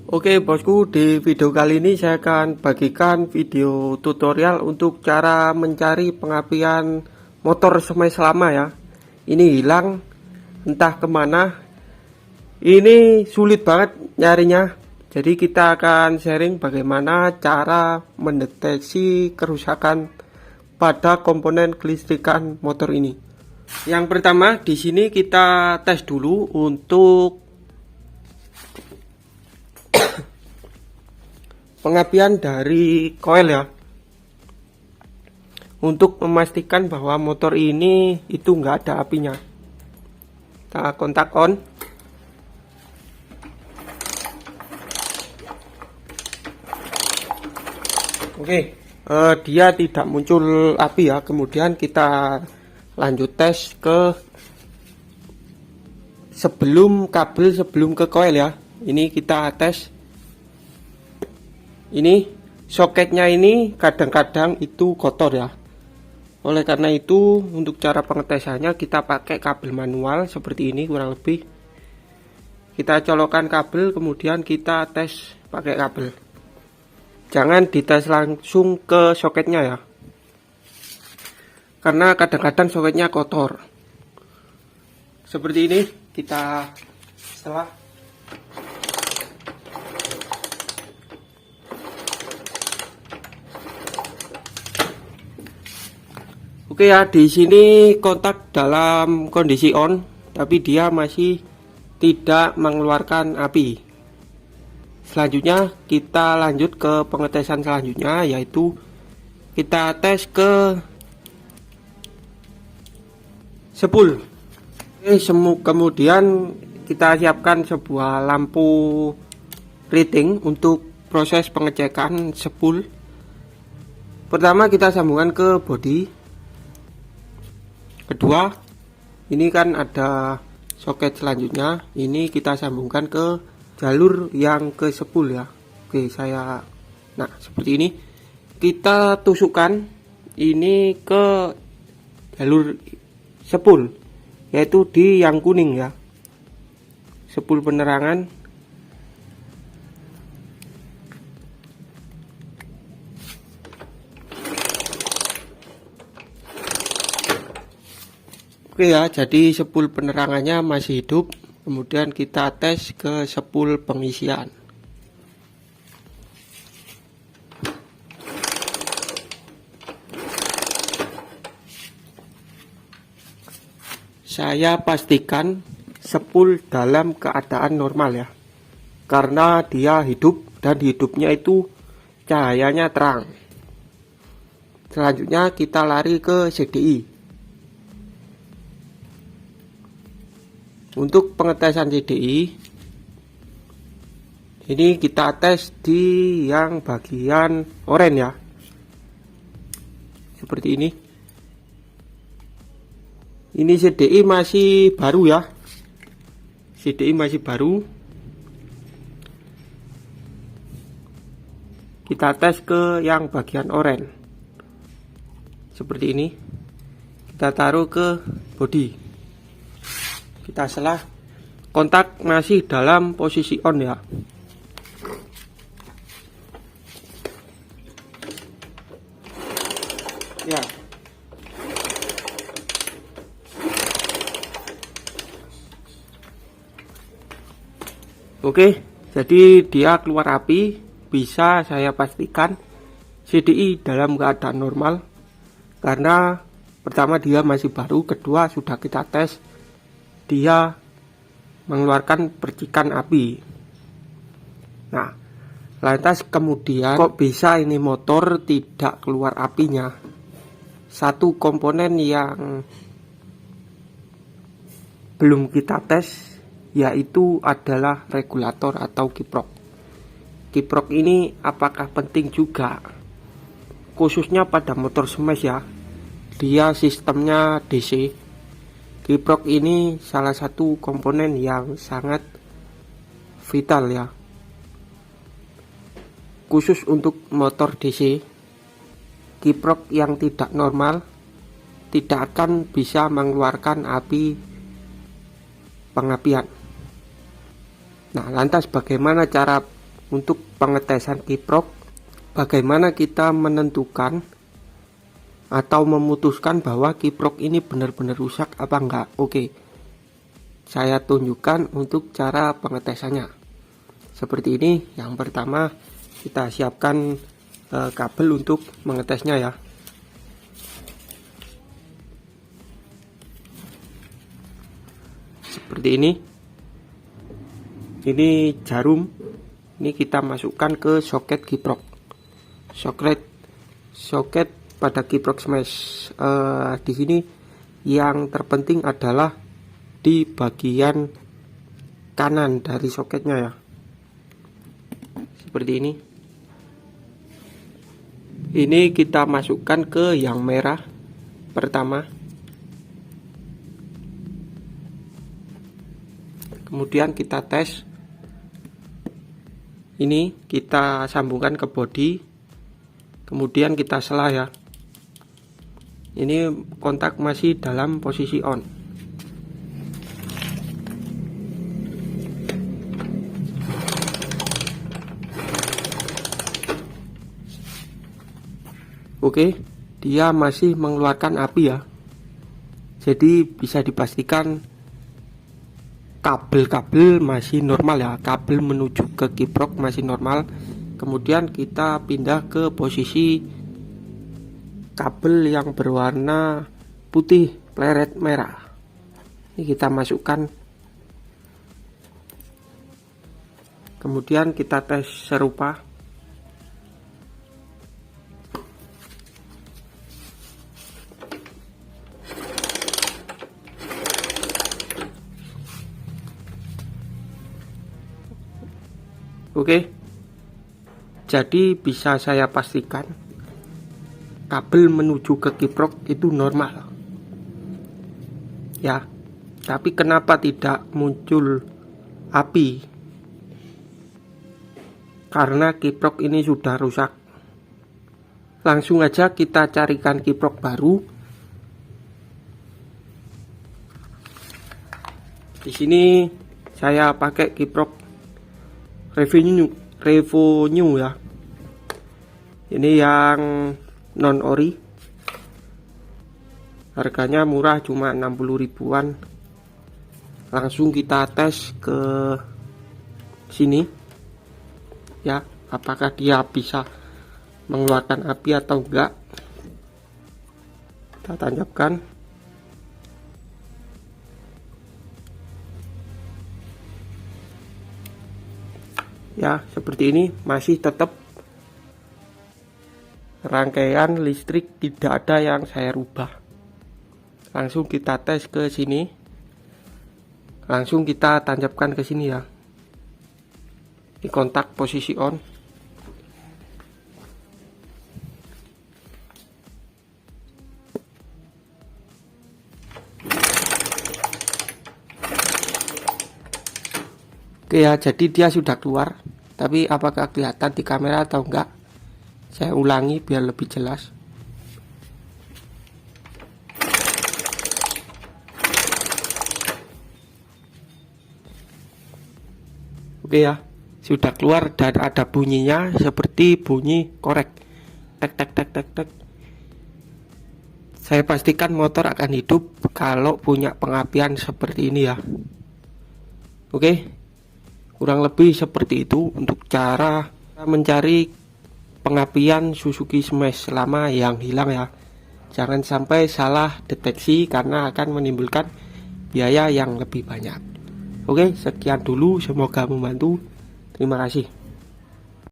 Oke bosku, di video kali ini saya akan bagikan video tutorial untuk cara mencari pengapian motor semai selama ya. Ini hilang entah kemana, ini sulit banget nyarinya. Jadi kita akan sharing bagaimana cara mendeteksi kerusakan pada komponen kelistrikan motor ini. Yang pertama di sini kita tes dulu untuk pengapian dari koil ya, untuk memastikan bahwa motor ini itu enggak ada apinya. Kita kontak on. Oke, dia tidak muncul api ya. Kemudian kita lanjut tes ke kabel sebelum ke koil ya. Ini kita tes. Ini soketnya ini kadang-kadang itu kotor ya. Oleh karena itu untuk cara pengetesannya kita pakai kabel manual seperti ini kurang lebih. Kita colokkan kabel kemudian kita tes pakai kabel. Jangan dites langsung ke soketnya ya. Karena kadang-kadang soketnya kotor. Seperti ini kita setelah Oke ya, di sini kontak dalam kondisi on, tapi dia masih tidak mengeluarkan api. Selanjutnya kita lanjut ke pengetesan selanjutnya, yaitu kita tes ke spool. Kemudian kita siapkan sebuah lampu reading untuk proses pengecekan spool. Pertama kita sambungkan ke bodi. Kedua, ini kan ada soket selanjutnya, ini kita sambungkan ke jalur yang ke spool ya. Oke, nah seperti ini kita tusukkan ini ke jalur spool, yaitu di yang kuning ya, spool penerangan. Oke ya, jadi spool penerangannya masih hidup. Kemudian kita tes ke spool pengisian. Saya pastikan spool dalam keadaan normal ya, karena dia hidup dan hidupnya itu cahayanya terang. Selanjutnya kita lari ke CDI. Untuk pengetesan CDI ini kita tes di yang bagian oranye ya, seperti ini. Ini CDI masih baru ya, CDI masih baru. Kita tes ke yang bagian oranye seperti ini. Kita taruh ke bodi. Kita selah, kontak masih dalam posisi on ya. Ya. Oke, jadi dia keluar api. Bisa saya pastikan CDI dalam keadaan normal, karena pertama dia masih baru, kedua sudah kita tes dia mengeluarkan percikan api. Nah, lantas kemudian kok bisa ini motor tidak keluar apinya? Satu komponen yang belum kita tes yaitu adalah regulator atau kiprok. Kiprok ini apakah penting juga? Khususnya pada motor smash ya. Dia sistemnya DC. Kiprok ini salah satu komponen yang sangat vital ya, khusus untuk motor DC. Kiprok yang tidak normal tidak akan bisa mengeluarkan api pengapian. Nah, lantas bagaimana cara untuk pengetesan kiprok, bagaimana kita menentukan atau memutuskan bahwa kiprok ini benar-benar rusak apa enggak. Oke, saya tunjukkan untuk cara pengetesannya. Seperti ini. Yang pertama, kita siapkan kabel untuk mengetesnya ya. Seperti ini. Ini jarum. Ini kita masukkan ke soket kiprok. Soket pada kiprok smash. Di sini yang terpenting adalah di bagian kanan dari soketnya ya. Seperti ini. Ini kita masukkan ke yang merah pertama. Kemudian kita tes. Ini kita sambungkan ke bodi, kemudian kita sela ya. Ini kontak masih dalam posisi on. Oke, dia masih mengeluarkan api ya. Jadi bisa dipastikan kabel-kabel masih normal ya, kabel menuju ke kiprok masih normal. Kemudian kita pindah ke posisi kabel yang berwarna putih pleret merah. Ini kita masukkan, kemudian kita tes serupa. Oke, jadi bisa saya pastikan kabel menuju ke kiprok itu normal ya. Tapi kenapa tidak muncul api? Karena kiprok ini sudah rusak. Langsung aja kita carikan kiprok baru. Di sini saya pakai kiprok Revo New ya. Ini yang non ori. Harganya murah, cuma 60 ribuan. Langsung kita tes ke sini ya, apakah dia bisa mengeluarkan api atau enggak. Kita tancapkan. Ya, seperti ini. Masih tetap rangkaian listrik, tidak ada yang saya rubah. Langsung kita tes ke sini. Langsung kita tancapkan ke sini ya. Di kontak posisi on. Oke ya, jadi dia sudah keluar. Tapi apakah kelihatan di kamera atau enggak? Saya ulangi biar lebih jelas. Oke ya, sudah keluar dan ada bunyinya seperti bunyi korek. Tek tek tek tek tek. Saya pastikan motor akan hidup kalau punya pengapian seperti ini ya. Oke. Kurang lebih seperti itu untuk cara mencari pengapian Suzuki Smash lama yang hilang ya. Jangan sampai salah deteksi karena akan menimbulkan biaya yang lebih banyak. Oke, sekian dulu, semoga membantu. Terima kasih.